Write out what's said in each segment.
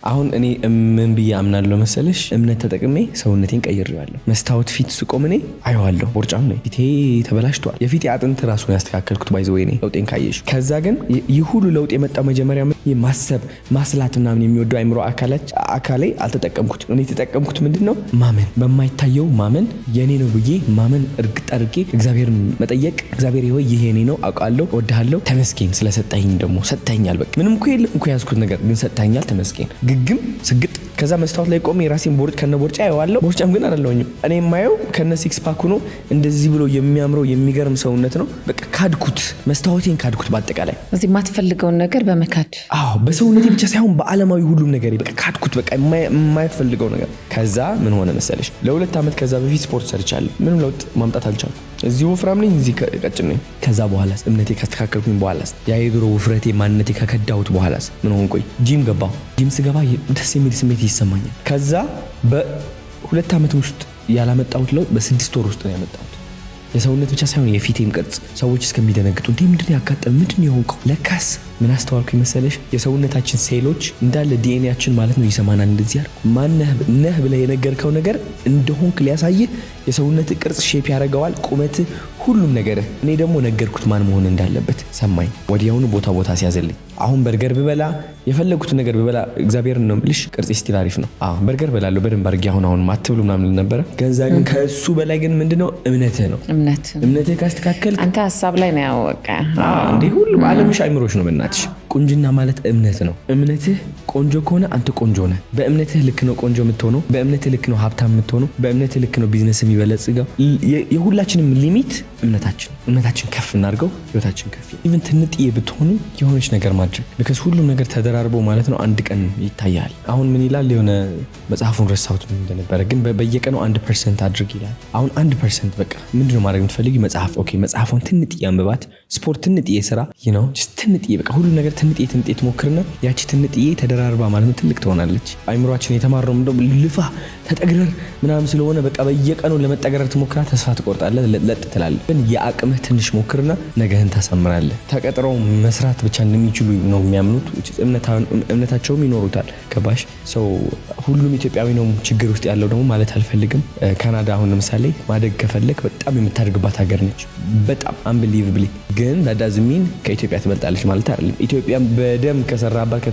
አሁን እኔ ምን ብዬ አምናለሁ መሰለሽ እምነት ተጠቅሜ ሰውነቴን ቀይሬዋለሁ። መስታወት ፊት ስቆም እኔ አየዋለሁ ቦርጫም ነኝ ፊቴ ተበላሽቷል። የፊቴ አጥንት ራሱ ነው ያስተካከልኩት ባይዘው እኔ ለውጤን ካየሽ። ከዛ ግን ይህ ሁሉ ለውጥ የመጣው መጀመሪያ ማሰብ ማስላት ምናምን የሚወደው አይምሮ አካሌ አልተጠቀምኩት። እኔ የተጠቀምኩት ምንድነው ማመን፣ በማይታየው ማመን፣ የኔ ነው ብዬ ማመን፣ እርግጥ አድርጌ እግዚአብሔርን መጠየቅ። እግዚአብሔር ሆይ ይሄ የኔ ነው አውቃለሁ፣ እወድሃለሁ፣ ተመስገን ስለሰጠኝ ደግሞ ሰጠኛል። በቃ ምንም እኮ የለም እኮ ያዝኩት ነገር ግን ሰጠኛል፣ ተመስገን ግግም ስግጥ። ከዛ መስታወት ላይ ቆሜ የራሴን ቦርጭ ከነ ቦርጫ ያየዋለሁ። ቦርጫም ግን አይደለሁኝም እኔ የማየው ከነ ሲክስ ፓክ ሆኖ እንደዚህ ብሎ የሚያምረው የሚገርም ሰውነት ነው። በቃ ካድኩት፣ መስታወቴን ካድኩት። በአጠቃላይ እዚህ የማትፈልገውን ነገር በመካድ በሰውነቴ ብቻ ሳይሆን በዓለማዊ ሁሉም ነገር በቃ ካድኩት፣ በቃ የማይፈልገው ነገር። ከዛ ምን ሆነ መሰለሽ ለ2 ዓመት ከዛ በፊት ስፖርት ሰርቻለሁ። ምንም ለውጥ ማምጣት አልቻልኩም። እዚህ ወፍራም ነኝ፣ እዚህ ቀጭን ነኝ። ከዛ በኋላስ እምነቴ ካስተካከልኩኝ በኋላስ ያ የድሮ ውፍረቴ ማንነቴ ከከዳሁት በኋላስ ምን ሆንኩኝ? ጂም ገባሁ። ጂም ስገባ ደስ የሚል ስሜት ይሰማኛል። ከዛ በ2 ዓመት ውስጥ ያላመጣሁት ለውጥ በ6 ወር ውስጥ ነው ያመጣሁት። የሰውነት ብቻ ሳይሆን የፊቴም ቅርጽ ሰዎች እስከሚደነግጡ እንዴ ምንድነው ያጋጠመ ምንድነው የሆንከው? ለካስ ምን አስተዋልኩኝ መሰለሽ የሰውነታችን ሴሎች እንዳለ ዲኤንኤያችን ማለት ነው ይሰማናል። እንደዚህ ያርኩ ማነህ ነህ ብለህ የነገርከው ነገር እንደሆንክ ሊያሳይህ የሰውነት ቅርጽ ሼፕ ያደርገዋል፣ ቁመት፣ ሁሉም ነገር። እኔ ደግሞ ነገርኩት ማን መሆን እንዳለበት ሰማኝ። ወዲያውኑ ቦታ ሲያዘልኝ አሁን በርገር ብበላ የፈለጉት ነገር ብበላ እግዚአብሔርን ነው የምልሽ ቅርጽ ስቲል አሪፍ ነው። በርገር በላለሁ በደንብ አድርጌ አሁን አትብሉ ምናምን ነበረ። ገንዛ ግን ከእሱ በላይ ግን ምንድነው እምነትህ ነው። እምነትህ ካስተካከል አንተ ሐሳብ ላይ ነው ያወቀ እንዴ ሁሉም ዓለምሽ አይምሮሽ ነው። በእናትሽ ቁንጅና ማለት እምነት ነው። እምነትህ ቆንጆ ከሆነ አንተ ቆንጆ ነህ። በእምነትህ ልክ ነው ቆንጆ የምትሆነው። በእምነትህ ልክ ነው ሀብታም የምትሆነው። በእምነትህ ልክ ነው ቢዝነስ የሚበለጽገው። የሁላችንም ሊሚት እምነታችን ከፍ እናድርገው፣ ህይወታችን ከፍ ኢቭን ትንጥዬ ብትሆኑ የሆነች ነገር ማድረግ because ሁሉም ነገር ተደራርቦ ማለት ነው አንድ ቀን ይታያል። አሁን ምን ይላል የሆነ መጽሐፉን ረሳሁት ምን እንደነበረ ግን በየቀኑ 1% አድርግ ይላል። አሁን 1% በቃ ምንድነው ማድረግ የምትፈልጊ? መጽሐፍ ኦኬ መጽሐፉን ትንጥዬ አንብባት፣ ስፖርት ትንጥዬ ስራ just ትንጥዬ በቃ ሁሉ ነገር ትንጥዬ ትሞክርና ያቺ ትንጥዬ ተደራርባ ማለት ነው ትልቅ ትሆናለች። አይምሮአችን የተማረው እንደው ልፋ ተጠግረር ምናምን ስለሆነ በቃ በየቀኑ ለመጠገረር ትሞክራ ተስፋ ትቆርጣለህ፣ ለጥ ትላለህ። ግን የአቅምህ ትንሽ ሞክርና ነገህን ታሳምራለህ። ተቀጥረው መስራት ብቻ እንደሚችሉ ነው የሚያምኑት። እምነታቸውም ይኖሩታል። ገባሽ? ሰው ሁሉም ኢትዮጵያዊ ነው ችግር ውስጥ ያለው ደግሞ ማለት አልፈልግም። ካናዳ አሁን ለምሳሌ ማደግ ከፈለክ በጣም የምታድግባት ሀገር ነች። በጣም አንቢሊቨብሊ ግን ዳዳዝሚን ከኢትዮጵያ ትበልጣለች ማለት አይደለም። ኢትዮጵያ በደም ከሰራባት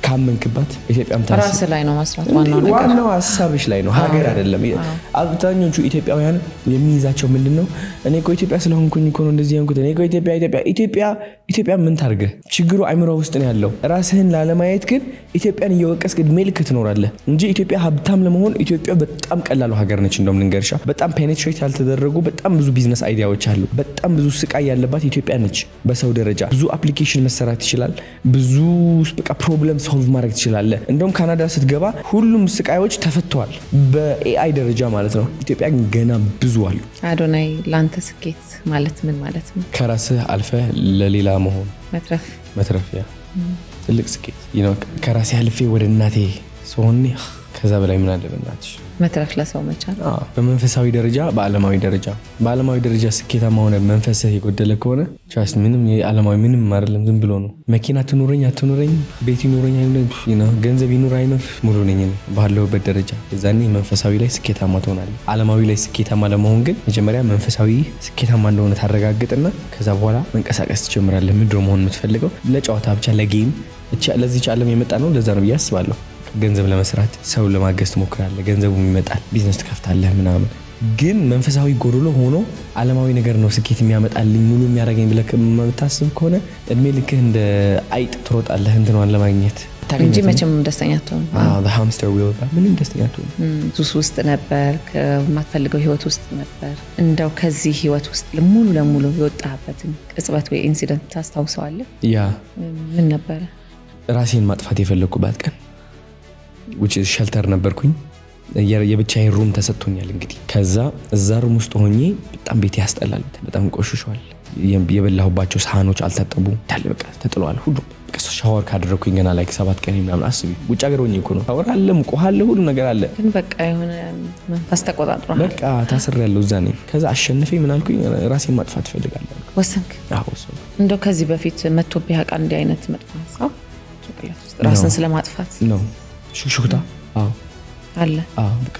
ካመንክባት ኢትዮጵያም ራስ ላይ ነው መስራት ዋናው ነገር። ዋናው ሐሳብሽ ላይ ነው ሀገር አይደለም። አብዛኞቹ ኢትዮጵያውያን የሚይዛቸው ምንድነው እኔ እኮ ኢትዮጵያ ስለሆንኩኝ እኮ ነው እንደዚህ ያንኩት። እኔ እኮ ኢትዮጵያ ምን ታርገ? ችግሩ አይምሮ ውስጥ ነው ያለው። ራስህን ላለማየት ግን ኢትዮጵያን እየወቀስክ እድሜ ልክ ትኖራለህ እንጂ ኢትዮጵያ ሀብታም ለመሆን ኢትዮጵያ በጣም ቀላሉ ሀገር ነች። እንደውም ልንገርሻ በጣም ፔኔትሬት ያልተደረጉ በጣም ብዙ ቢዝነስ አይዲያዎች አሉ። በጣም ብዙ ስቃይ ያለባት ኢትዮጵያ ነች። በሰው ደረጃ ብዙ አፕሊኬሽን መሰራት ይችላል። ብዙ በቃ ፕሮብለም ሶልቭ ማድረግ ትችላለህ። እንደውም ካናዳ ስትገባ ሁሉም ስቃዮች ተፈተዋል በኤአይ ደረጃ ማለት ነው። ኢትዮጵያ ግን ገና ብዙ አሉ። አዶናይ ላንተ ስኬት ማለት ምን ማለት ነው? ከራስህ አልፈ ለሌላ መሆን መትረፍ ያ ትልቅ ስኬት ከራሴ አልፌ ወደ እናቴ ስሆን ከዛ በላይ ምን አለ በእናትሽ? መትረፍ ለሰው መቻል። በመንፈሳዊ ደረጃ በዓለማዊ ደረጃ ስኬታማ ሆነ መንፈስህ የጎደለ ከሆነ ቻስ ምንም የዓለማዊ ምንም አይደለም። ዝም ብሎ ነው። መኪና ትኑረኝ አትኑረኝ፣ ቤት ይኑረኝ ገንዘብ ይኑር አይኑር ሙሉ ነኝ ባለሁበት ደረጃ። የዛኔ መንፈሳዊ ላይ ስኬታማ ትሆናለህ። ዓለማዊ ላይ ስኬታማ ለመሆን ግን መጀመሪያ መንፈሳዊ ስኬታማ እንደሆነ ታረጋግጥና ከዛ በኋላ መንቀሳቀስ ትጀምራለህ። ምንድነው መሆን የምትፈልገው? ለጨዋታ ብቻ ለጌም ለዚህ ዓለም የመጣ ነው። ለዛ ነው ብዬ አስባለሁ። ገንዘብ ለመስራት ሰው ለማገዝ ትሞክራለህ። ገንዘቡም ይመጣል፣ ቢዝነስ ትከፍታለህ ምናምን። ግን መንፈሳዊ ጎዶሎ ሆኖ ዓለማዊ ነገር ነው ስኬት የሚያመጣልኝ ሙሉ የሚያደርገኝ ብለህ የምታስብ ከሆነ እድሜ ልክህ እንደ አይጥ ትሮጣለህ እንትኗን ለማግኘት እንጂ መቼም ደስተኛ አትሆንም። the hamster wheel ምንም ደስተኛ አትሆንም። ሱስ ውስጥ ነበር፣ ከማትፈልገው ህይወት ውስጥ ነበር። እንደው ከዚህ ህይወት ውስጥ ሙሉ ለሙሉ የወጣህበትን ቅጽበት ወይ ኢንሲደንት ታስታውሰዋለህ? ያ ምን ነበረ? ራሴን ማጥፋት የፈለኩባት ቀን which is shelter ነበርኩኝ። የብቻዬን ሩም ተሰጥቶኛል እንግዲህ። ከዛ እዛ ሩም ውስጥ ሆኜ በጣም ቤት ያስጠላል፣ በጣም ቆሽሿል። የበላሁባቸው ሳህኖች አልታጠቡ ታለ በቃ ተጥሏል ሁሉ። በቃ ሻወር ካደረኩኝ ገና ላይ 7 ቀን ምናምን አስቢ። ውጭ ሀገር ሆኜ እኮ ነው። ሻወር አለ፣ ሙቀት አለ፣ ሁሉ ነገር አለ። ግን በቃ የሆነ መንፈስ ተቆጣጥሯል። በቃ ታስሬያለሁ እዛ ነኝ። ከዛ አሸነፈኝ። ምን አልኩኝ? ራሴን ማጥፋት ፈልጋለሁ። ወሰንክ? አዎ ወሰንኩ። እንደው ከዚህ በፊት መጥቶብህ ያውቃል እንዲህ አይነት መጥፎ ሀሳብ ራስን ስለማጥፋት? ነው ሹክሹክታ አለ። በቃ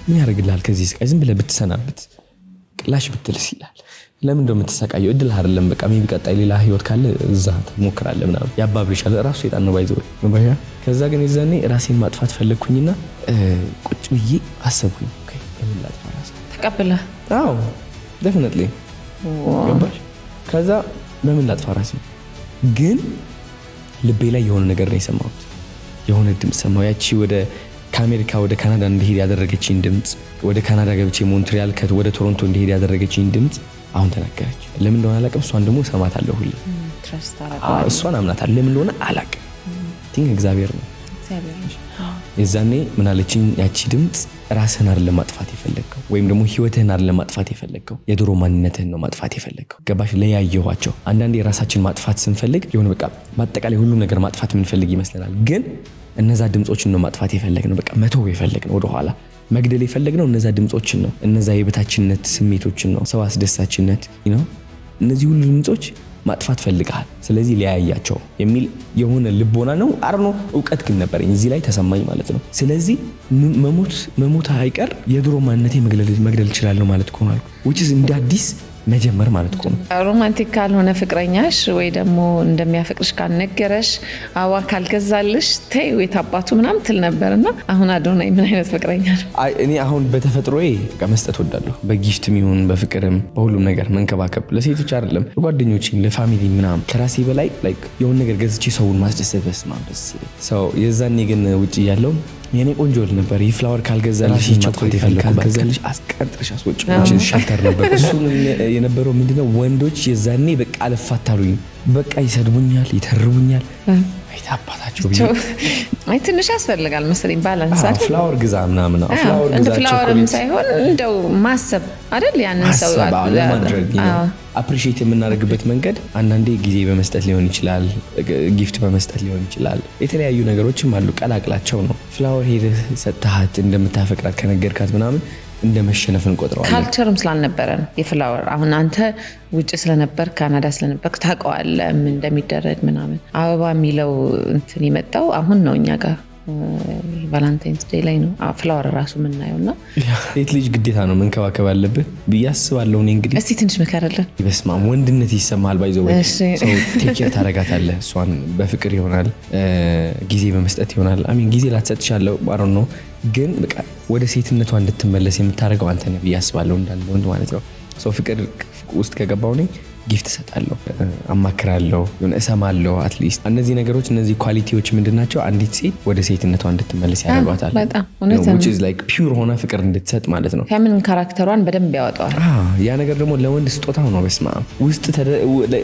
ምን ያደርግልሃል? ከዚህ ስቃይ ዝም ብለህ ብትሰናበት ቅላሽ ብትልስ ይላል። ለምን እንደው የምትሰቃየው? እድል አይደለም። በቃ ምን ቢቀጣይ ሌላ ህይወት ካለ እዛ ትሞክራለህ ምናምን ያባብልሻል። ራሱ ሰይጣን ነው ባይዘው ነው ባያ። ከዛ ግን የዛኔ ራሴን ማጥፋት ፈለግኩኝና ቁጭ ብዬ አሰብኩኝ። ኦኬ ለምን ላጥፋ ራሴን? ተቀብለህ? አዎ ዴፊኒትሊ ገባሽ። ከዛ ለምን ላጥፋ ራሴን? ግን ልቤ ላይ የሆነ ነገር ነው የሰማሁት። የሆነ ድምፅ ሰማሁ። ያቺ ከአሜሪካ ወደ ካናዳ እንድሄድ ያደረገችኝ ድምፅ፣ ወደ ካናዳ ገብቼ ሞንትሪያል ወደ ቶሮንቶ እንድሄድ ያደረገችኝ ድምፅ አሁን ተናገረች። ለምን እንደሆነ አላውቅም። እሷን ደግሞ ሰማታለሁ ሁሌ። እሷን አምናታለሁ። ለምን እንደሆነ አላውቅም። እግዚአብሔር ነው። የዛኔ ምን አለችኝ ያቺ ድምፅ? ራስህን አይደለም ማጥፋት የፈለግከው፣ ወይም ደግሞ ህይወትህን አይደለም ማጥፋት የፈለግከው፣ የድሮ ማንነትህን ነው ማጥፋት የፈለግከው። ገባሽ? ለያየኋቸው። አንዳንዴ የራሳችን ማጥፋት ስንፈልግ የሆነ በቃ በአጠቃላይ ሁሉ ነገር ማጥፋት የምንፈልግ ይመስለናል። ግን እነዛ ድምፆችን ነው ማጥፋት የፈለግነው። በቃ መተው የፈለግነው፣ ወደኋላ መግደል የፈለግነው እነዛ ድምፆችን ነው። እነዛ የበታችነት ስሜቶችን ነው፣ ሰው አስደሳችነት ነው። እነዚህ ሁሉ ድምፆች ማጥፋት ፈልገሃል። ስለዚህ ለያያቸው የሚል የሆነ ልቦና ነው አርኖ እውቀት ግን ነበረኝ እዚህ ላይ ተሰማኝ ማለት ነው። ስለዚህ መሞት አይቀር የድሮ ማንነቴ መግደል እችላለሁ ማለት እኮ ነው አልኩ። which is እንደ አዲስ መጀመር ማለት እኮ ነው። ሮማንቲክ ካልሆነ ፍቅረኛሽ ወይ ደግሞ እንደሚያፈቅርሽ ካልነገረሽ አዋ ካልገዛልሽ ተይው የታባቱ ምናምን ትል ነበርና አሁን አዶናይ ምን አይነት ፍቅረኛ ነው? እኔ አሁን በተፈጥሮዬ መስጠት ወዳለሁ። በጊፍትም ይሁን በፍቅርም በሁሉም ነገር መንከባከብ፣ ለሴቶች አይደለም ለጓደኞቼ ለፋሚሊ ምናምን ከራሴ በላይ የሆነ ነገር ገዝቼ ሰውን ማስደሰት በስማም ደስ ይለኝ። ሰው የዛኔ ግን ውጭ ያለው የኔ ቆንጆ ነበር። ይህ ፍላወር ካልገዛልሽ ማጥፋት ካልገዛልሽ አስቀንጥረሽ አስወጪ ሸልተር ነበር። እሱን የነበረው ምንድነው ወንዶች የዛኔ በቃ አልፋታሉኝ። በቃ ይሰድቡኛል፣ ይተርቡኛል። አይታባታቸው አይ ትንሽ ያስፈልጋል መሰለኝ ባላንስ አይደል? ፍላወር ግዛ ምናምን ፍላወርም ሳይሆን እንደው ማሰብ አይደል? ያንን ሰው ለማድረግ አፕሪሺየት የምናደርግበት መንገድ አንዳንዴ ጊዜ በመስጠት ሊሆን ይችላል፣ ጊፍት በመስጠት ሊሆን ይችላል። የተለያዩ ነገሮችም አሉ። ቀላቅላቸው ነው። ፍላወር ሄደህ ሰጥሃት እንደምታፈቅራት ከነገርካት ምናምን እንደ መሸነፍ እንቆጥረዋለን። ካልቸርም ስላልነበረን የፍላወር አሁን አንተ ውጭ ስለነበር ካናዳ ስለነበር ታውቀዋለህ ምን እንደሚደረግ ምናምን። አበባ የሚለው እንትን የመጣው አሁን ነው እኛ ጋር ቫላንታይንስ ዴይ ላይ ነው ፍላወር ራሱ የምናየውና ሴት ልጅ ግዴታ ነው መንከባከብ አለብህ ብዬ አስባለሁ። እኔ እንግዲህ እስቲ ትንሽ ምከረልን። በስማም ወንድነት ይሰማል። ባይዘው ሰው ቴክ ኬር ታደርጋታለህ። እሷን በፍቅር ይሆናል፣ ጊዜ በመስጠት ይሆናል። አሚን ጊዜ ላትሰጥሻለሁ ባሮን ነው ግን በቃ ወደ ሴትነቷ እንድትመለስ የምታደርገው አንተ ነህ ብዬ አስባለሁ። እንዳለ ወንድ ማለት ነው። ሰው ፍቅር ውስጥ ከገባው ነኝ ጊፍት እሰጣለሁ፣ አማክራለሁ፣ እሰማለሁ። አትሊስት እነዚህ ነገሮች እነዚህ ኳሊቲዎች ምንድናቸው? አንዲት ሴት ወደ ሴትነቷ እንድትመለስ ያደርጓታል። which is like pure ሆነ ፍቅር እንድትሰጥ ማለት ነው። ከምን ካራክተሯን በደንብ ያወጣዋል። ያ ነገር ደግሞ ለወንድ ስጦታው ነው። በስማ ውስጥ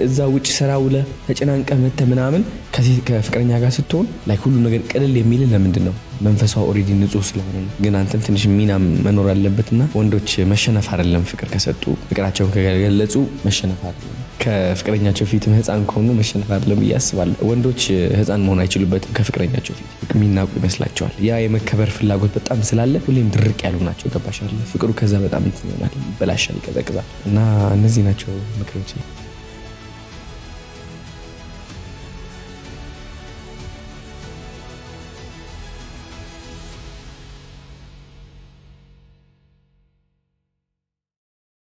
እዛ ውጭ ስራ ውለ ተጨናንቀ መተ ምናምን ከፍቅረኛ ጋር ስትሆን ላይ ሁሉ ነገር ቅልል የሚል ለምንድን ነው? መንፈሷ ኦሬዲ ንጹህ ስለሆነ ነው። ግን አንተም ትንሽ ሚና መኖር አለበትና ወንዶች መሸነፍ አይደለም ፍቅር ከሰጡ ፍቅራቸውን ከገለጹ መሸነፍ አይደለም። ከፍቅረኛቸው ፊት ህፃን ከሆኑ መሸነፍ አይደለም ብዬ አስባለሁ። ወንዶች ህፃን መሆን አይችሉበትም። ከፍቅረኛቸው ፊት የሚናቁ ይመስላቸዋል። ያ የመከበር ፍላጎት በጣም ስላለ ሁሌም ድርቅ ያሉ ናቸው። ገባሽ አይደል? ፍቅሩ ከዛ በጣም እንትን ይሆናል፣ ይበላሻል፣ ይቀዘቅዛል። እና እነዚህ ናቸው ምክሮቼ።